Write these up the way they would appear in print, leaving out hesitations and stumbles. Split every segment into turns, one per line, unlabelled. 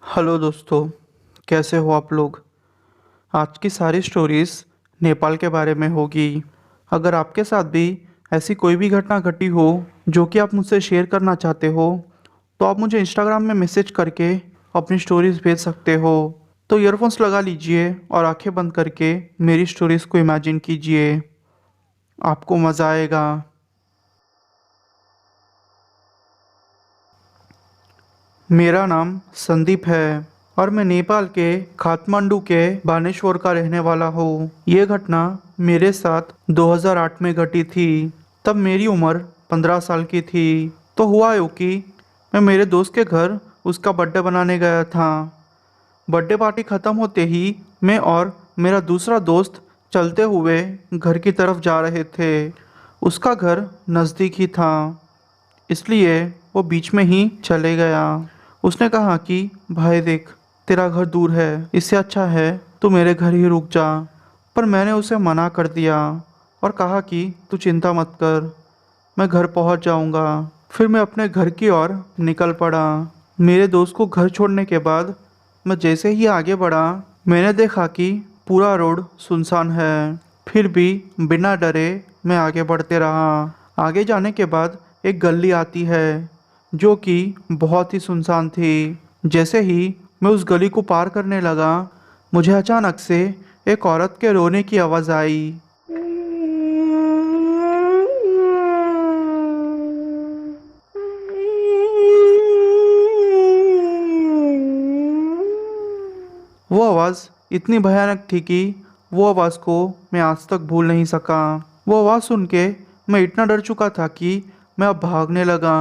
Hello दोस्तों, कैसे हो आप लोग। आज की सारी स्टोरीज़ नेपाल के बारे में होगी। अगर आपके साथ भी ऐसी कोई भी घटना घटी हो जो कि आप मुझसे शेयर करना चाहते हो, तो आप मुझे इंस्टाग्राम में मैसेज करके अपनी स्टोरीज़ भेज सकते हो। तो ईयरफोन्स लगा लीजिए और आंखें बंद करके मेरी स्टोरीज़ को इमेजिन कीजिए, आपको मज़ा आएगा। मेरा नाम संदीप है और मैं नेपाल के काठमांडू के बानेश्वर का रहने वाला हूँ। ये घटना मेरे साथ 2008 में घटी थी। तब मेरी उम्र 15 साल की थी। तो हुआ यूँ कि मैं मेरे दोस्त के घर उसका बर्थडे बनाने गया था। बर्थडे पार्टी ख़त्म होते ही मैं और मेरा दूसरा दोस्त चलते हुए घर की तरफ जा रहे थे। उसका घर नज़दीक ही था, इसलिए वो बीच में ही चले गया। उसने कहा कि भाई देख, तेरा घर दूर है, इससे अच्छा है तू मेरे घर ही रुक जा। पर मैंने उसे मना कर दिया और कहा कि तू चिंता मत कर, मैं घर पहुंच जाऊंगा। फिर मैं अपने घर की ओर निकल पड़ा। मेरे दोस्त को घर छोड़ने के बाद मैं जैसे ही आगे बढ़ा, मैंने देखा कि पूरा रोड सुनसान है। फिर भी बिना डरे मैं आगे बढ़ते रहा। आगे जाने के बाद एक गली आती है जो कि बहुत ही सुनसान थी। जैसे ही मैं उस गली को पार करने लगा, मुझे अचानक से एक औरत के रोने की आवाज़ आई। वो आवाज़ इतनी भयानक थी कि वो आवाज़ को मैं आज तक भूल नहीं सका। वो आवाज़ सुन के मैं इतना डर चुका था कि मैं अब भागने लगा।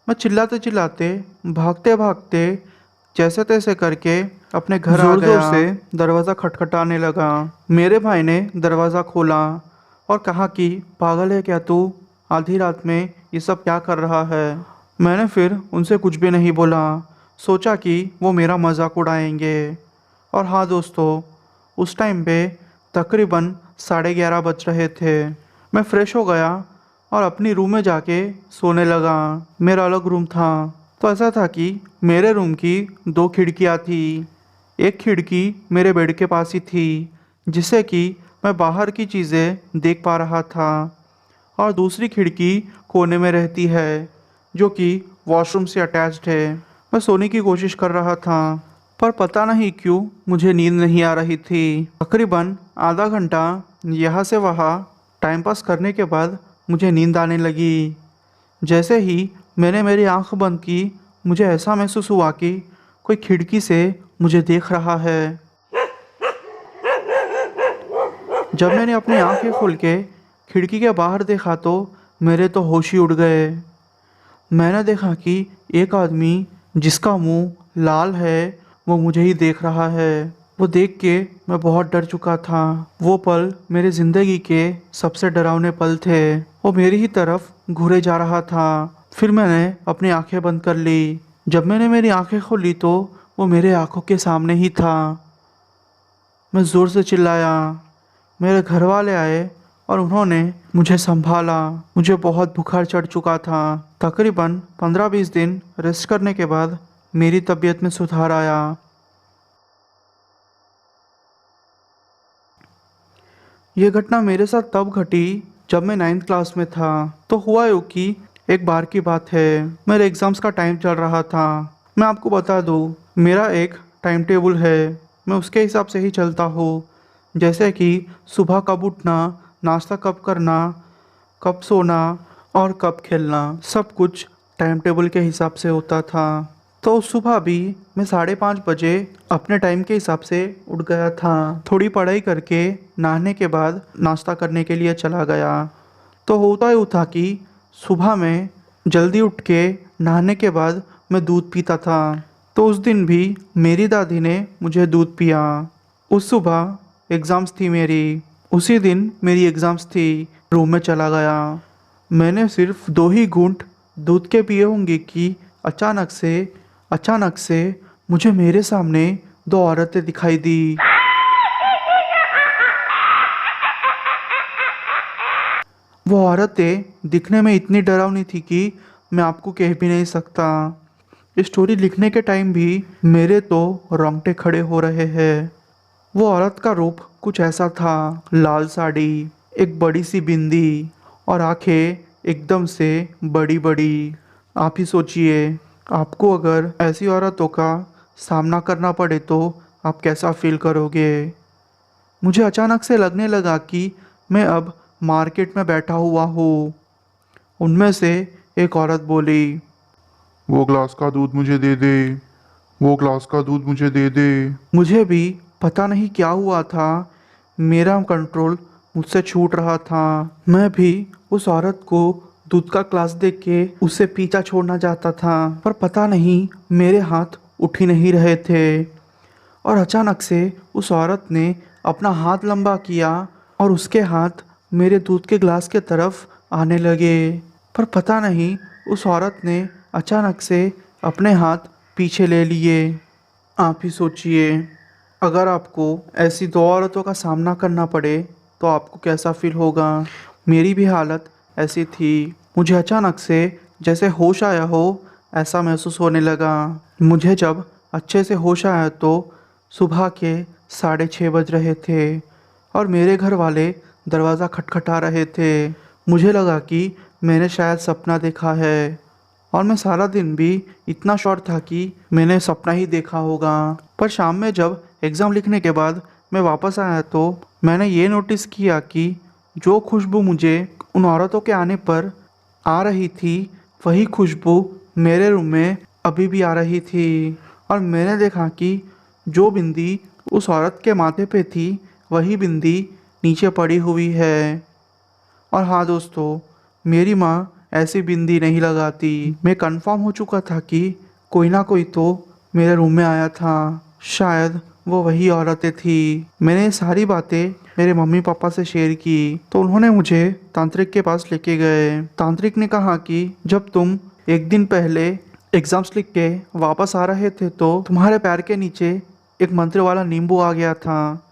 मैं चिल्लाते चिल्लाते, भागते भागते, जैसे तैसे करके अपने घर आ गया। जोर से दरवाज़ा खटखटाने लगा। मेरे भाई ने दरवाज़ा खोला और कहा कि पागल है क्या तू, आधी रात में ये सब क्या कर रहा है। मैंने फिर उनसे कुछ भी नहीं बोला, सोचा कि वो मेरा मजाक उड़ाएंगे। और हाँ दोस्तों, उस टाइम पे तकरीबन 11:30 बज रहे थे। मैं फ़्रेश हो गया और अपनी रूम में जाके सोने लगा। मेरा अलग रूम था। तो ऐसा था कि मेरे रूम की दो खिड़कियाँ थी। एक खिड़की मेरे बेड के पास ही थी, जिससे कि मैं बाहर की चीज़ें देख पा रहा था। और दूसरी खिड़की कोने में रहती है, जो कि वॉशरूम से अटैच्ड है। मैं सोने की कोशिश कर रहा था, पर पता नहीं क्यों मुझे नींद नहीं आ रही थी। तकरीबन आधा घंटा यहाँ से वहाँ टाइम पास करने के बाद मुझे नींद आने लगी। जैसे ही मैंने मेरी आंख बंद की, मुझे ऐसा महसूस हुआ कि कोई खिड़की से मुझे देख रहा है। जब मैंने अपनी आंखें खोल के खिड़की के बाहर देखा तो मेरे तो होश ही उड़ गए। मैंने देखा कि एक आदमी जिसका मुंह लाल है वो मुझे ही देख रहा है। वो देख के मैं बहुत डर चुका था। वो पल मेरी ज़िंदगी के सबसे डरावने पल थे। वो मेरी ही तरफ घूरे जा रहा था। फिर मैंने अपनी आंखें बंद कर ली। जब मैंने मेरी आंखें खोली तो वो मेरे आंखों के सामने ही था। मैं ज़ोर से चिल्लाया। मेरे घर वाले आए और उन्होंने मुझे संभाला। मुझे बहुत बुखार चढ़ चुका था। तकरीबन 15-20 दिन रेस्ट करने के बाद मेरी तबीयत में सुधार आया। ये घटना मेरे साथ तब घटी जब मैं 9th क्लास में था। तो हुआ यूँ कि एक बार की बात है, मेरे एग्ज़ाम्स का टाइम चल रहा था। मैं आपको बता दूँ, मेरा एक टाइम टेबल है, मैं उसके हिसाब से ही चलता हूँ। जैसे कि सुबह कब उठना, नाश्ता कब करना, कब सोना और कब खेलना, सब कुछ टाइम टेबल के हिसाब से होता था। तो उस सुबह भी मैं 5:30 बजे अपने टाइम के हिसाब से उठ गया था। थोड़ी पढ़ाई करके नहाने के बाद नाश्ता करने के लिए चला गया। तो होता यूँ था कि सुबह में जल्दी उठ के नहाने के बाद मैं दूध पीता था। तो उस दिन भी मेरी दादी ने मुझे दूध पिया। उस सुबह एग्ज़ाम्स थी मेरी। उसी दिन मेरी एग्ज़ाम्स थी। रूम में चला गया। मैंने सिर्फ 2 ही घूंट दूध के पिए होंगे कि अचानक से मुझे मेरे सामने 2 औरतें दिखाई दी। वो औरतें दिखने में इतनी डरावनी थी कि मैं आपको कह भी नहीं सकता। स्टोरी लिखने के टाइम भी मेरे तो रोंगटे खड़े हो रहे हैं। वो औरत का रूप कुछ ऐसा था, लाल साड़ी, एक बड़ी सी बिंदी और आंखें एकदम से बड़ी बड़ी। आप ही सोचिए, आपको अगर ऐसी औरतों का सामना करना पड़े तो आप कैसा फील करोगे। मुझे अचानक से लगने लगा कि मैं अब मार्केट में बैठा हुआ हूँ। उनमें से एक औरत बोली,
वो ग्लास का दूध मुझे दे दे। वो ग्लास का दूध मुझे दे दे।
मुझे भी पता नहीं क्या हुआ था, मेरा कंट्रोल मुझसे छूट रहा था। मैं भी उस औरत को दूध का ग्लास देख के उससे पीछा छोड़ना चाहता था, पर पता नहीं मेरे हाथ उठ ही नहीं रहे थे। और अचानक से उस औरत ने अपना हाथ लंबा किया और उसके हाथ मेरे दूध के ग्लास के तरफ आने लगे। पर पता नहीं उस औरत ने अचानक से अपने हाथ पीछे ले लिए। आप ही सोचिए, अगर आपको ऐसी दो औरतों का सामना करना पड़े तो आपको कैसा फील होगा। मेरी भी हालत ऐसी थी। मुझे अचानक से जैसे होश आया हो ऐसा महसूस होने लगा। मुझे जब अच्छे से होश आया तो सुबह के 6:30 बज रहे थे और मेरे घर वाले दरवाज़ा खटखटा रहे थे। मुझे लगा कि मैंने शायद सपना देखा है और मैं सारा दिन भी इतना शॉर्ट था कि मैंने सपना ही देखा होगा। पर शाम में जब एग्ज़ाम लिखने के बाद मैं वापस आया तो मैंने ये नोटिस किया कि जो खुशबू मुझे उन औरतों के आने पर आ रही थी, वही खुशबू मेरे रूम में अभी भी आ रही थी। और मैंने देखा कि जो बिंदी उस औरत के माथे पे थी, वही बिंदी नीचे पड़ी हुई है। और हाँ दोस्तों, मेरी माँ ऐसी बिंदी नहीं लगाती। मैं कंफर्म हो चुका था कि कोई ना कोई तो मेरे रूम में आया था। शायद वो वही औरतें थी। मैंने ये सारी बातें मेरे मम्मी पापा से शेयर की तो उन्होंने मुझे तांत्रिक के पास लेके गए। तांत्रिक ने कहा कि जब तुम एक दिन पहले एग्जाम्स लिख के वापस आ रहे थे तो तुम्हारे पैर के नीचे एक मंत्र वाला नींबू आ गया था,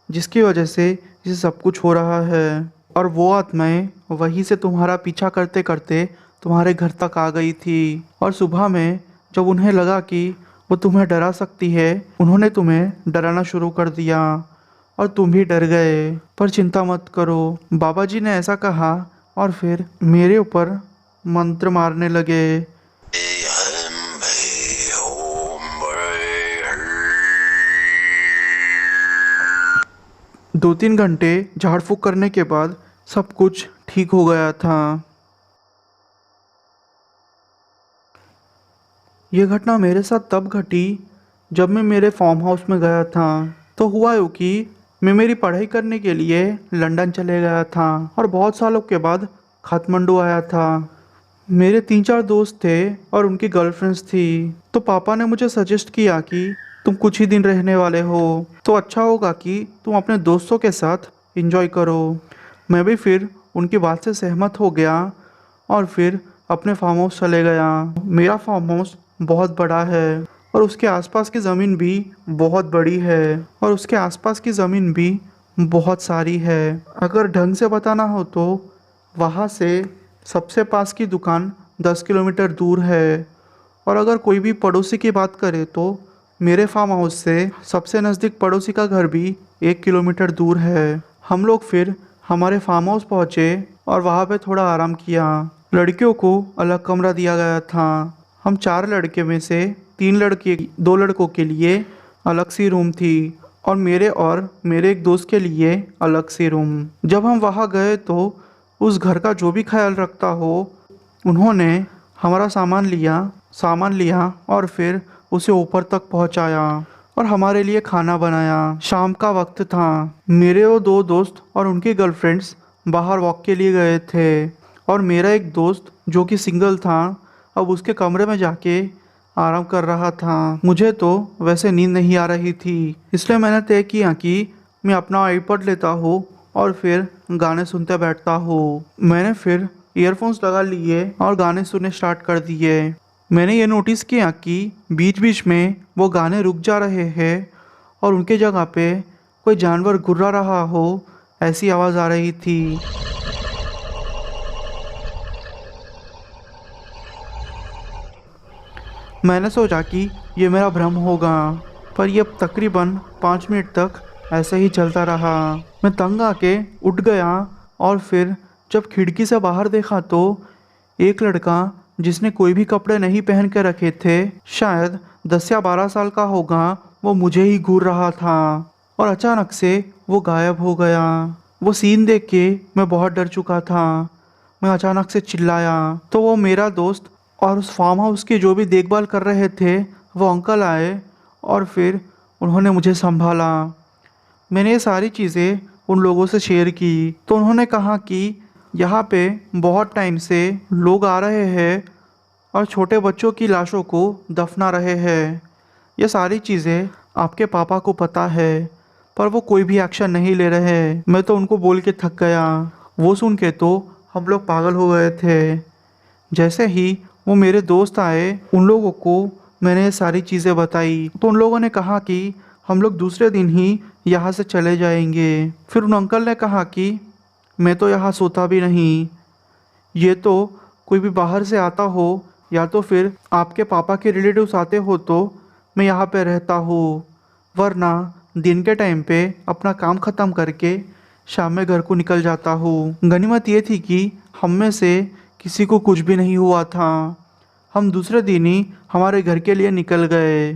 जिसकी वजह से ये सब कुछ हो रहा है। और वो आत्माएं वहीं से तुम्हारा पीछा करते करते तुम्हारे घर तक आ गई थी। और सुबह में जब उन्हें लगा कि वो तुम्हें डरा सकती है, उन्होंने तुम्हें डराना शुरू कर दिया और तुम भी डर गए। पर चिंता मत करो, बाबा जी ने ऐसा कहा और फिर मेरे ऊपर मंत्र मारने लगे। 2-3 घंटे झाड़ फूक करने के बाद सब कुछ ठीक हो गया था। यह घटना मेरे साथ तब घटी जब मैं मेरे फार्म हाउस में गया था। तो हुआ यूँ कि मैं मेरी पढ़ाई करने के लिए लंदन चले गया था और बहुत सालों के बाद काठमांडू आया था। मेरे 3-4 दोस्त थे और उनकी गर्लफ्रेंड्स थी। तो पापा ने मुझे सजेस्ट किया कि तुम कुछ ही दिन रहने वाले हो तो अच्छा होगा कि तुम अपने दोस्तों के साथ एंजॉय करो। मैं भी फिर उनकी बात से सहमत हो गया और फिर अपने फार्म हाउस चले गया। मेरा फार्म हाउस बहुत बड़ा है और उसके आसपास की ज़मीन भी बहुत बड़ी है और उसके आसपास की ज़मीन भी बहुत सारी है। अगर ढंग से बताना हो तो वहाँ से सबसे पास की दुकान 10 किलोमीटर दूर है। और अगर कोई भी पड़ोसी की बात करे तो मेरे फार्म हाउस से सबसे नज़दीक पड़ोसी का घर भी 1 किलोमीटर दूर है। हम लोग फिर हमारे फार्म हाउस पहुँचे और वहाँ पे थोड़ा आराम किया। लड़कियों को अलग कमरा दिया गया था। हम 4 लड़के में से 3 लड़के 2 लड़कों के लिए अलग सी रूम थी और मेरे एक दोस्त के लिए अलग सी रूम। जब हम वहाँ गए तो उस घर का जो भी ख्याल रखता हो, उन्होंने हमारा सामान लिया और फिर उसे ऊपर तक पहुँचाया और हमारे लिए खाना बनाया। शाम का वक्त था। मेरे वो 2 दोस्त और उनकी गर्लफ्रेंड्स बाहर वॉक के लिए गए थे और मेरा एक दोस्त जो कि सिंगल था, अब उसके कमरे में जाके आराम कर रहा था। मुझे तो वैसे नींद नहीं आ रही थी, इसलिए मैंने तय किया कि मैं अपना आईपॉड लेता हूँ और फिर गाने सुनते बैठता हूँ। मैंने फिर ईयरफोन्स लगा लिए और गाने सुनने स्टार्ट कर दिए। मैंने ये नोटिस किया कि बीच बीच में वो गाने रुक जा रहे हैं और उनके जगह पे कोई जानवर गुर्रा रहा हो ऐसी आवाज़ आ रही थी। मैंने सोचा कि ये मेरा भ्रम होगा, पर यह तकरीबन 5 मिनट तक ऐसे ही चलता रहा। मैं तंग आके उठ गया और फिर जब खिड़की से बाहर देखा तो एक लड़का जिसने कोई भी कपड़े नहीं पहन के रखे थे, शायद 10 या 12 साल का होगा, वो मुझे ही घूर रहा था और अचानक से वो गायब हो गया। वो सीन देख के मैं बहुत डर चुका था। मैं अचानक से चिल्लाया तो वो मेरा दोस्त और उस फार्म हाउस की जो भी देखभाल कर रहे थे वो अंकल आए और फिर उन्होंने मुझे संभाला। मैंने ये सारी चीज़ें उन लोगों से शेयर की तो उन्होंने कहा कि यहाँ पे बहुत टाइम से लोग आ रहे हैं और छोटे बच्चों की लाशों को दफना रहे हैं। ये सारी चीज़ें आपके पापा को पता है, पर वो कोई भी एक्शन नहीं ले रहे। मैं तो उनको बोल के थक गया। वो सुन के तो हम लोग पागल हो गए थे। जैसे ही वो मेरे दोस्त आए, उन लोगों को मैंने ये सारी चीज़ें बताई तो उन लोगों ने कहा कि हम लोग दूसरे दिन ही यहाँ से चले जाएंगे। फिर उन अंकल ने कहा कि मैं तो यहाँ सोता भी नहीं, ये तो कोई भी बाहर से आता हो या तो फिर आपके पापा के रिलेटिव्स आते हो तो मैं यहाँ पे रहता हूँ, वरना दिन के टाइम पे अपना काम ख़त्म करके शाम में घर को निकल जाता हूँ। गनीमत ये थी कि हम में से किसी को कुछ भी नहीं हुआ था। हम दूसरे दिन ही हमारे घर के लिए निकल गए।